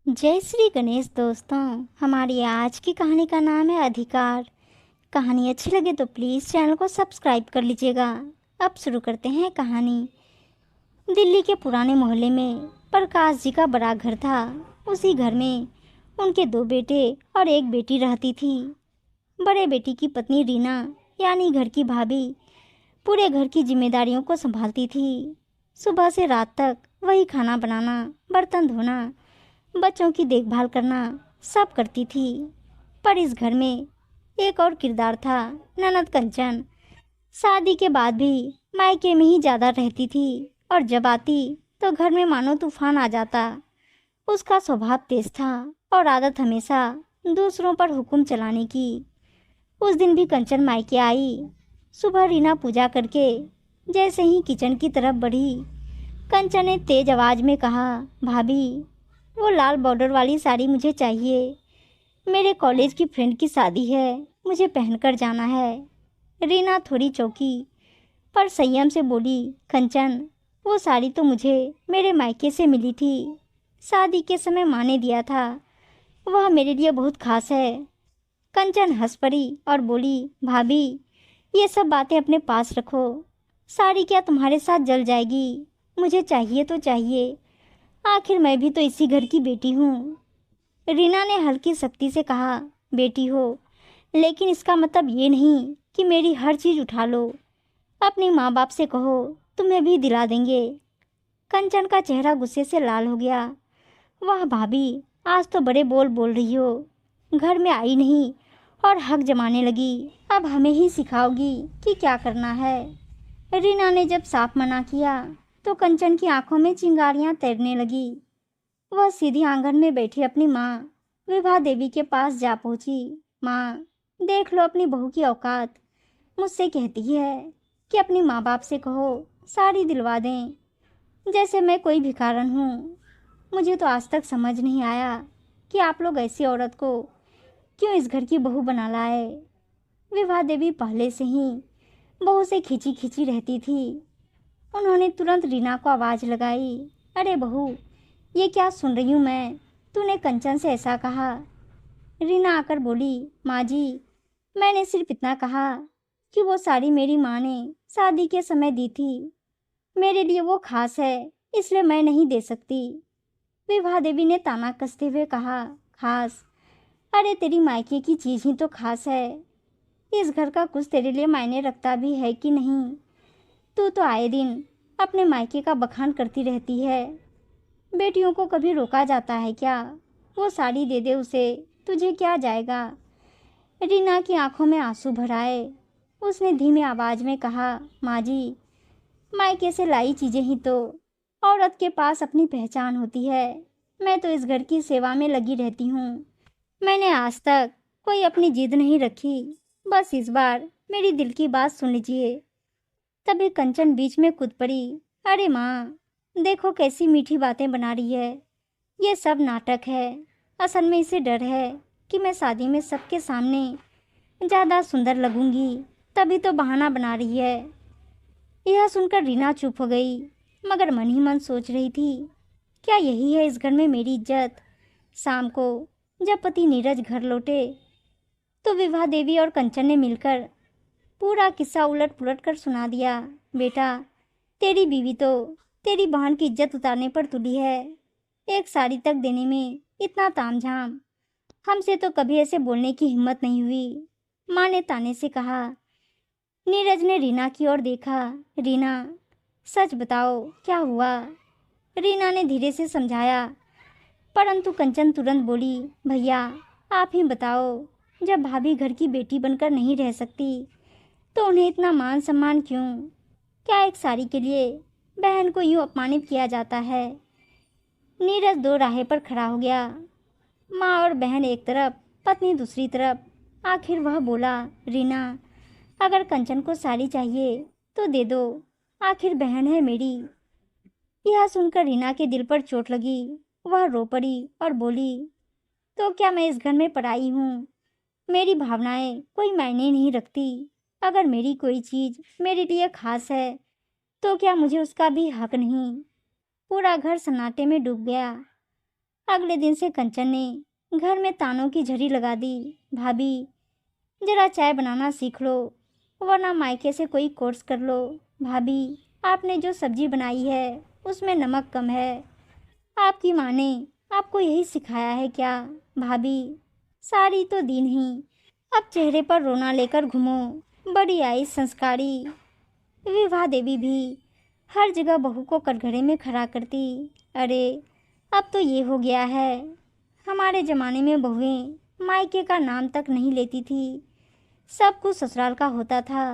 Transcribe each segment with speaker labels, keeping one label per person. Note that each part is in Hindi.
Speaker 1: जय श्री गणेश दोस्तों। हमारी आज की कहानी का नाम है अधिकार। कहानी अच्छी लगे तो प्लीज़ चैनल को सब्सक्राइब कर लीजिएगा। अब शुरू करते हैं कहानी। दिल्ली के पुराने मोहल्ले में प्रकाश जी का बड़ा घर था। उसी घर में उनके दो बेटे और एक बेटी रहती थी। बड़े बेटी की पत्नी रीना यानी घर की भाभी पूरे घर की जिम्मेदारियों को संभालती थी। सुबह से रात तक वही खाना बनाना, बर्तन धोना, बच्चों की देखभाल करना सब करती थी। पर इस घर में एक और किरदार था, ननद कंचन। शादी के बाद भी मायके में ही ज़्यादा रहती थी और जब आती तो घर में मानो तूफान आ जाता। उसका स्वभाव तेज था और आदत हमेशा दूसरों पर हुक्म चलाने की। उस दिन भी कंचन मायके आई। सुबह रीना पूजा करके जैसे ही किचन की तरफ बढ़ी, कंचन ने तेज आवाज में कहा, भाभी वो लाल बॉर्डर वाली साड़ी मुझे चाहिए। मेरे कॉलेज की फ्रेंड की शादी है, मुझे पहनकर जाना है। रीना थोड़ी चौंकी पर संयम से बोली, कंचन वो साड़ी तो मुझे मेरे मायके से मिली थी। शादी के समय माँ ने दिया था, वह मेरे लिए बहुत खास है। कंचन हंस पड़ी और बोली, भाभी ये सब बातें अपने पास रखो। साड़ी क्या तुम्हारे साथ जल जाएगी? मुझे चाहिए तो चाहिए, आखिर मैं भी तो इसी घर की बेटी हूँ। रीना ने हल्की सख्ती से कहा, बेटी हो लेकिन इसका मतलब ये नहीं कि मेरी हर चीज़ उठा लो। अपने माँ बाप से कहो, तुम्हें भी दिला देंगे। कंचन का चेहरा गुस्से से लाल हो गया। वाह भाभी, आज तो बड़े बोल बोल रही हो। घर में आई नहीं और हक जमाने लगी। अब हमें ही सिखाओगी कि क्या करना है। रीना ने जब साफ मना किया तो कंचन की आंखों में चिंगारियां तैरने लगी। वह सीधी आंगन में बैठी अपनी माँ विभा देवी के पास जा पहुंची। माँ, देख लो अपनी बहू की औकात। मुझसे कहती है कि अपनी माँ बाप से कहो साड़ी दिलवा दें, जैसे मैं कोई भिखारन हूँ। मुझे तो आज तक समझ नहीं आया कि आप लोग ऐसी औरत को क्यों इस घर की बहू बना लाए। विभा देवी पहले से ही बहू से खिंची खिंची रहती थी। उन्होंने तुरंत रीना को आवाज़ लगाई, अरे बहू, ये क्या सुन रही हूँ मैं? तूने कंचन से ऐसा कहा? रीना आकर बोली, माँ जी, मैंने सिर्फ इतना कहा कि वो साड़ी मेरी माँ ने शादी के समय दी थी। मेरे लिए वो खास है, इसलिए मैं नहीं दे सकती। विभा देवी ने ताना कसते हुए कहा, खास? अरे तेरी मायके की चीज़ ही तो खास है। इस घर का कुछ तेरे लिए मायने रखता भी है कि नहीं? तू तो आए दिन अपने मायके का बखान करती रहती है। बेटियों को कभी रोका जाता है क्या? वो साड़ी दे दे उसे, तुझे क्या जाएगा? रीना की आंखों में आंसू भर आए। उसने धीमी आवाज में कहा, माँ जी, मायके से लाई चीजें ही तो औरत के पास अपनी पहचान होती है। मैं तो इस घर की सेवा में लगी रहती हूँ। मैंने आज तक कोई अपनी जिद नहीं रखी। बस इस बार मेरी दिल की बात सुन लीजिए। तभी कंचन बीच में कूद पड़ी, अरे माँ, देखो कैसी मीठी बातें बना रही है। ये सब नाटक है। असल में इसे डर है कि मैं शादी में सबके सामने ज़्यादा सुंदर लगूंगी, तभी तो बहाना बना रही है। यह सुनकर रीना चुप हो गई, मगर मन ही मन सोच रही थी, क्या यही है इस घर में मेरी इज्जत? शाम को जब पति नीरज घर लौटे तो विभा देवी और कंचन ने मिलकर पूरा किस्सा उलट पुलट कर सुना दिया। बेटा, तेरी बीवी तो तेरी बहन की इज्जत उतारने पर तुली है। एक साड़ी तक देने में इतना तामझाम, हमसे तो कभी ऐसे बोलने की हिम्मत नहीं हुई। माँ ने ताने से कहा। नीरज ने रीना की ओर देखा। रीना, सच बताओ क्या हुआ? रीना ने धीरे से समझाया, परंतु कंचन तुरंत बोली, भैया आप ही बताओ, जब भाभी घर की बेटी बनकर नहीं रह सकती तो उन्हें इतना मान सम्मान क्यों? क्या एक साड़ी के लिए बहन को यूं अपमानित किया जाता है? नीरज दो राहे पर खड़ा हो गया, माँ और बहन एक तरफ, पत्नी दूसरी तरफ। आखिर वह बोला, रीना, अगर कंचन को साड़ी चाहिए तो दे दो, आखिर बहन है मेरी। यह सुनकर रीना के दिल पर चोट लगी। वह रो पड़ी और बोली, तो क्या मैं इस घर में पराई हूँ? मेरी भावनाएं कोई मायने नहीं रखती। अगर मेरी कोई चीज़ मेरे लिए खास है तो क्या मुझे उसका भी हक नहीं? पूरा घर सन्नाटे में डूब गया। अगले दिन से कंचन ने घर में तानों की झड़ी लगा दी। भाभी, जरा चाय बनाना सीख लो, वरना मायके से कोई कोर्स कर लो। भाभी, आपने जो सब्जी बनाई है उसमें नमक कम है। आपकी माँ ने आपको यही सिखाया है क्या? भाभी, सारी तो दी नहीं, अब चेहरे पर रोना लेकर घूमो। बड़ी आई संस्कारी। विभा देवी भी हर जगह बहू को कटघरे में खड़ा करती। अरे, अब तो ये हो गया है। हमारे ज़माने में बहुएं मायके का नाम तक नहीं लेती थी, सब कुछ ससुराल का होता था।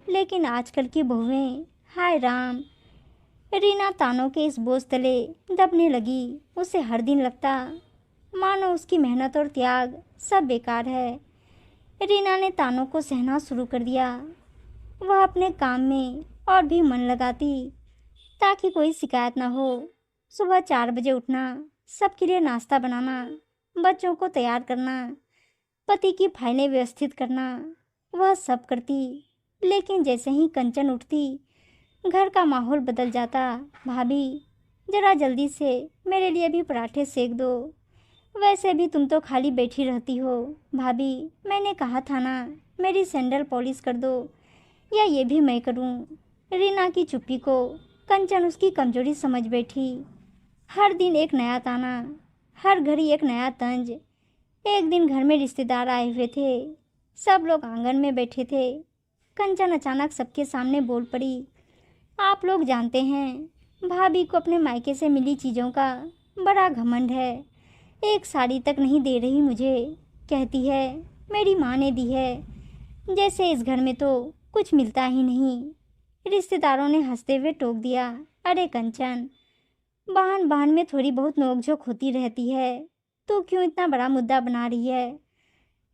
Speaker 1: लेकिन आजकल की बहुएं, हाय राम। रीना तानों के इस बोझ तले दबने लगी। उसे हर दिन लगता मानो उसकी मेहनत और त्याग सब बेकार है। रीना ने तानों को सहना शुरू कर दिया। वह अपने काम में और भी मन लगाती ताकि कोई शिकायत न हो। सुबह 4 बजे उठना, सबके लिए नाश्ता बनाना, बच्चों को तैयार करना, पति की फाइलें व्यवस्थित करना, वह सब करती। लेकिन जैसे ही कंचन उठती, घर का माहौल बदल जाता। भाभी, जरा जल्दी से मेरे लिए भी पराठे सेक दो, वैसे भी तुम तो खाली बैठी रहती हो। भाभी, मैंने कहा था ना, मेरी सैंडल पॉलिश कर दो, या ये भी मैं करूं? रीना की चुप्पी को कंचन उसकी कमजोरी समझ बैठी। हर दिन एक नया ताना, हर घड़ी एक नया तंज। एक दिन घर में रिश्तेदार आए हुए थे, सब लोग आंगन में बैठे थे। कंचन अचानक सबके सामने बोल पड़ी, आप लोग जानते हैं, भाभी को अपने मायके से मिली चीज़ों का बड़ा घमंड है। एक साड़ी तक नहीं दे रही मुझे, कहती है मेरी माँ ने दी है, जैसे इस घर में तो कुछ मिलता ही नहीं। रिश्तेदारों ने हंसते हुए टोक दिया, अरे कंचन, बहन बहन में थोड़ी बहुत नोकझोंक होती रहती है, तो क्यों इतना बड़ा मुद्दा बना रही है?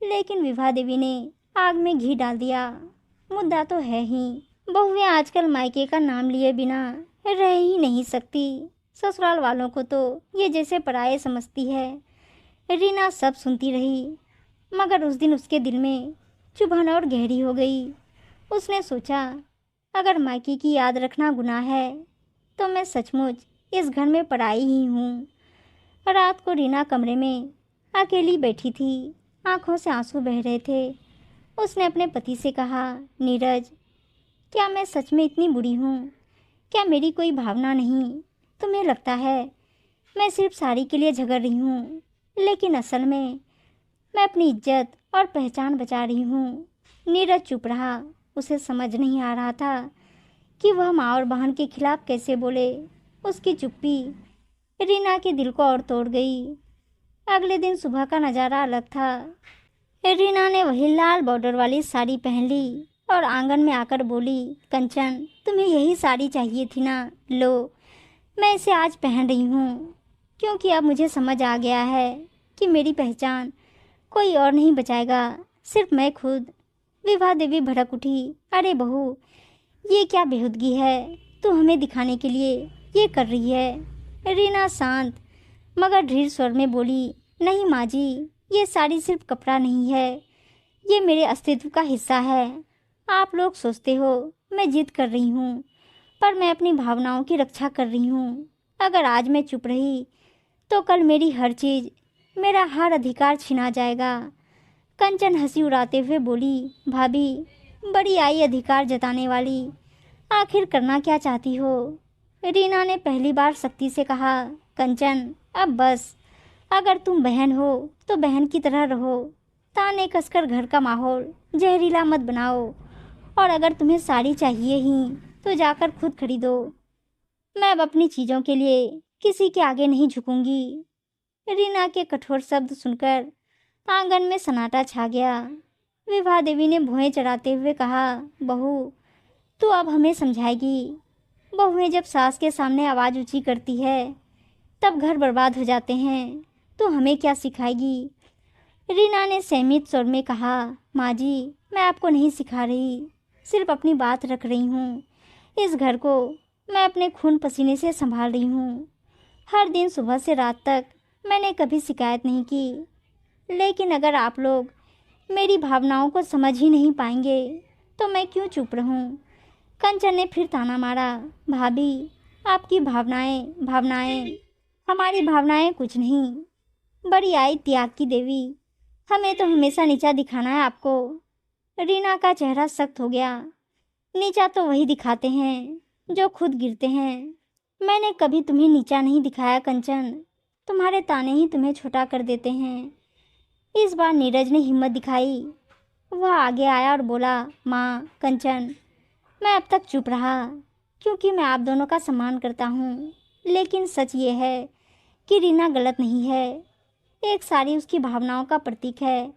Speaker 1: लेकिन विभा देवी ने आग में घी डाल दिया। मुद्दा तो है ही, बहुएं आजकल मायके का नाम लिए बिना रह ही नहीं सकती। ससुराल वालों को तो ये जैसे पराये समझती है। रीना सब सुनती रही, मगर उस दिन उसके दिल में चुभन और गहरी हो गई। उसने सोचा, अगर मायके की याद रखना गुनाह है, तो मैं सचमुच इस घर में पराई ही हूँ। रात को रीना कमरे में अकेली बैठी थी, आंखों से आंसू बह रहे थे। उसने अपने पति से कहा, नीरज, क्या मैं सच में इतनी बुरी हूँ? क्या मेरी कोई भावना नहीं? तुम्हें लगता है मैं सिर्फ साड़ी के लिए झगड़ रही हूँ, लेकिन असल में मैं अपनी इज्जत और पहचान बचा रही हूँ। नीरज चुप रहा। उसे समझ नहीं आ रहा था कि वह माँ और बहन के खिलाफ कैसे बोले। उसकी चुप्पी रीना के दिल को और तोड़ गई। अगले दिन सुबह का नज़ारा अलग था। रीना ने वही लाल बॉर्डर वाली साड़ी पहन ली और आंगन में आकर बोली, कंचन, तुम्हें यही साड़ी चाहिए थी ना? लो, मैं इसे आज पहन रही हूँ, क्योंकि अब मुझे समझ आ गया है कि मेरी पहचान कोई और नहीं बचाएगा, सिर्फ मैं खुद। विभा देवी भड़क उठी, अरे बहू, ये क्या बेहूदगी है? तू हमें दिखाने के लिए ये कर रही है। रीना शांत मगर ढीर स्वर में बोली, नहीं माँ जी, ये साड़ी सिर्फ कपड़ा नहीं है, ये मेरे अस्तित्व का हिस्सा है। आप लोग सोचते हो मैं जिद कर रही हूँ, पर मैं अपनी भावनाओं की रक्षा कर रही हूँ। अगर आज मैं चुप रही तो कल मेरी हर चीज़, मेरा हर अधिकार छिना जाएगा। कंचन हंसी उड़ाते हुए बोली, भाभी, बड़ी आई अधिकार जताने वाली, आखिर करना क्या चाहती हो? रीना ने पहली बार सख्ती से कहा, कंचन, अब बस। अगर तुम बहन हो तो बहन की तरह रहो, ताने कसकर घर का माहौल जहरीला मत बनाओ। और अगर तुम्हें साड़ी चाहिए ही तो जाकर खुद खरीदो। मैं अब अपनी चीज़ों के लिए किसी के आगे नहीं झुकूंगी। रीना के कठोर शब्द सुनकर आंगन में सन्नाटा छा गया। विभा देवी ने भुएं चढ़ाते हुए कहा, बहू, तू अब हमें समझाएगी? बहुएं जब सास के सामने आवाज़ ऊंची करती है तब घर बर्बाद हो जाते हैं, तो हमें क्या सिखाएगी? रीना ने सहमित स्वर में कहा, माँ जी, मैं आपको नहीं सिखा रही, सिर्फ अपनी बात रख रही हूँ। इस घर को मैं अपने खून पसीने से संभाल रही हूँ। हर दिन सुबह से रात तक मैंने कभी शिकायत नहीं की। लेकिन अगर आप लोग मेरी भावनाओं को समझ ही नहीं पाएंगे तो मैं क्यों चुप रहूं? कंचन ने फिर ताना मारा, भाभी, आपकी भावनाएं हमारी भावनाएं कुछ नहीं, बड़ी आई त्याग की देवी। हमें तो हमेशा नीचा दिखाना है आपको। रीना का चेहरा सख्त हो गया। नीचा तो वही दिखाते हैं जो खुद गिरते हैं। मैंने कभी तुम्हें नीचा नहीं दिखाया कंचन, तुम्हारे ताने ही तुम्हें छोटा कर देते हैं। इस बार नीरज ने हिम्मत दिखाई। वह आगे आया और बोला, माँ कंचन। मैं अब तक चुप रहा क्योंकि मैं आप दोनों का सम्मान करता हूँ, लेकिन सच ये है कि रीना गलत नहीं है। एक साड़ी उसकी भावनाओं का प्रतीक है।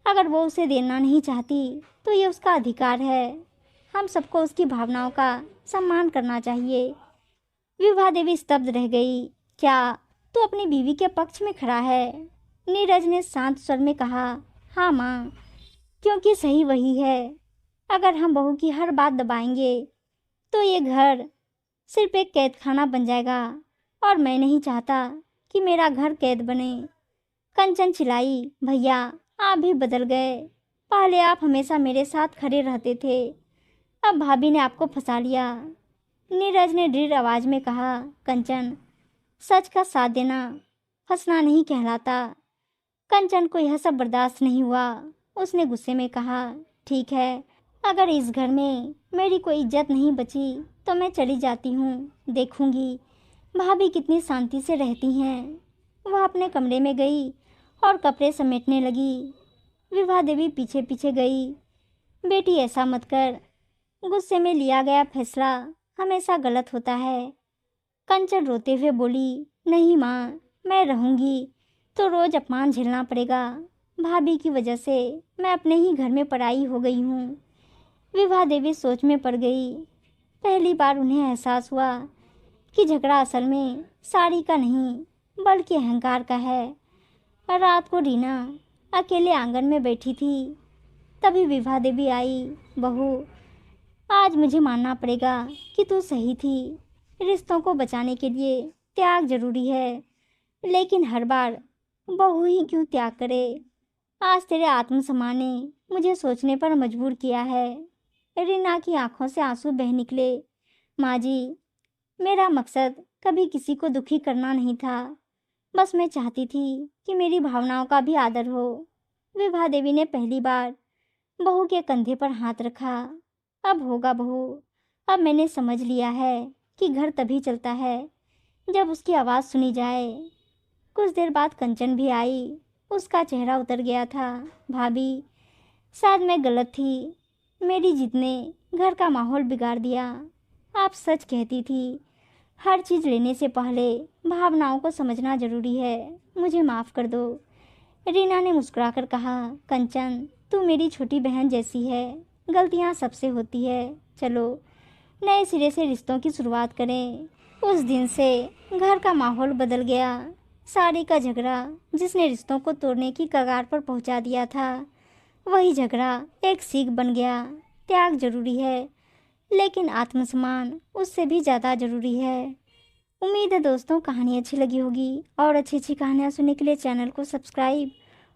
Speaker 1: अगर वो उसे देना नहीं चाहती तो ये उसका अधिकार है। हम सबको उसकी भावनाओं का सम्मान करना चाहिए। विभा देवी स्तब्ध रह गई। क्या तू अपनी बीवी के पक्ष में खड़ा है? नीरज ने शांत स्वर में कहा, हाँ माँ, क्योंकि सही वही है। अगर हम बहू की हर बात दबाएंगे तो ये घर सिर्फ एक कैद खाना बन जाएगा, और मैं नहीं चाहता कि मेरा घर कैद बने। कंचन चिल्लाई, भैया आप भी बदल गए। पहले आप हमेशा मेरे साथ खड़े रहते थे, अब भाभी ने आपको फंसा लिया। नीरज ने दृढ़ आवाज में कहा, कंचन, सच का साथ देना फंसना नहीं कहलाता। कंचन को यह सब बर्दाश्त नहीं हुआ। उसने गुस्से में कहा, ठीक है, अगर इस घर में मेरी कोई इज्जत नहीं बची तो मैं चली जाती हूँ। देखूंगी भाभी कितनी शांति से रहती हैं। वह अपने कमरे में गई और कपड़े समेटने लगी। विभा देवी पीछे पीछे गई। बेटी ऐसा मत कर, गुस्से में लिया गया फैसला हमेशा गलत होता है। कंचन रोते हुए बोली, नहीं माँ, मैं रहूँगी तो रोज अपमान झेलना पड़ेगा। भाभी की वजह से मैं अपने ही घर में पराई हो गई हूँ। विभा देवी सोच में पड़ गई। पहली बार उन्हें एहसास हुआ कि झगड़ा असल में साड़ी का नहीं बल्कि अहंकार का है। रात को रीना अकेले आंगन में बैठी थी। तभी विभा देवी आई। बहू, आज मुझे मानना पड़ेगा कि तू सही थी। रिश्तों को बचाने के लिए त्याग जरूरी है, लेकिन हर बार बहू ही क्यों त्याग करे। आज तेरे आत्मसम्मान ने मुझे सोचने पर मजबूर किया है। रीना की आंखों से आंसू बह निकले। माँ जी, मेरा मकसद कभी किसी को दुखी करना नहीं था। बस मैं चाहती थी कि मेरी भावनाओं का भी आदर हो। विभा देवी ने पहली बार बहू के कंधे पर हाथ रखा। अब होगा बहू, अब मैंने समझ लिया है कि घर तभी चलता है जब उसकी आवाज़ सुनी जाए। कुछ देर बाद कंचन भी आई। उसका चेहरा उतर गया था। भाभी, शायद मैं गलत थी। मेरी जिद ने घर का माहौल बिगाड़ दिया। आप सच कहती थी, हर चीज़ लेने से पहले भावनाओं को समझना जरूरी है। मुझे माफ़ कर दो। रीना ने मुस्कुराकर कहा, कंचन, तू मेरी छोटी बहन जैसी है। गलतियाँ सबसे होती है। चलो नए सिरे से रिश्तों की शुरुआत करें। उस दिन से घर का माहौल बदल गया। साड़ी का झगड़ा जिसने रिश्तों को तोड़ने की कगार पर पहुंचा दिया था, वही झगड़ा एक सीख बन गया। त्याग जरूरी है, लेकिन आत्मसम्मान उससे भी ज़्यादा ज़रूरी है। उम्मीद है दोस्तों कहानी अच्छी लगी होगी, और अच्छी अच्छी कहानियाँ सुनने के लिए चैनल को सब्सक्राइब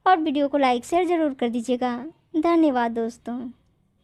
Speaker 1: और वीडियो को लाइक शेयर ज़रूर कर दीजिएगा। धन्यवाद दोस्तों।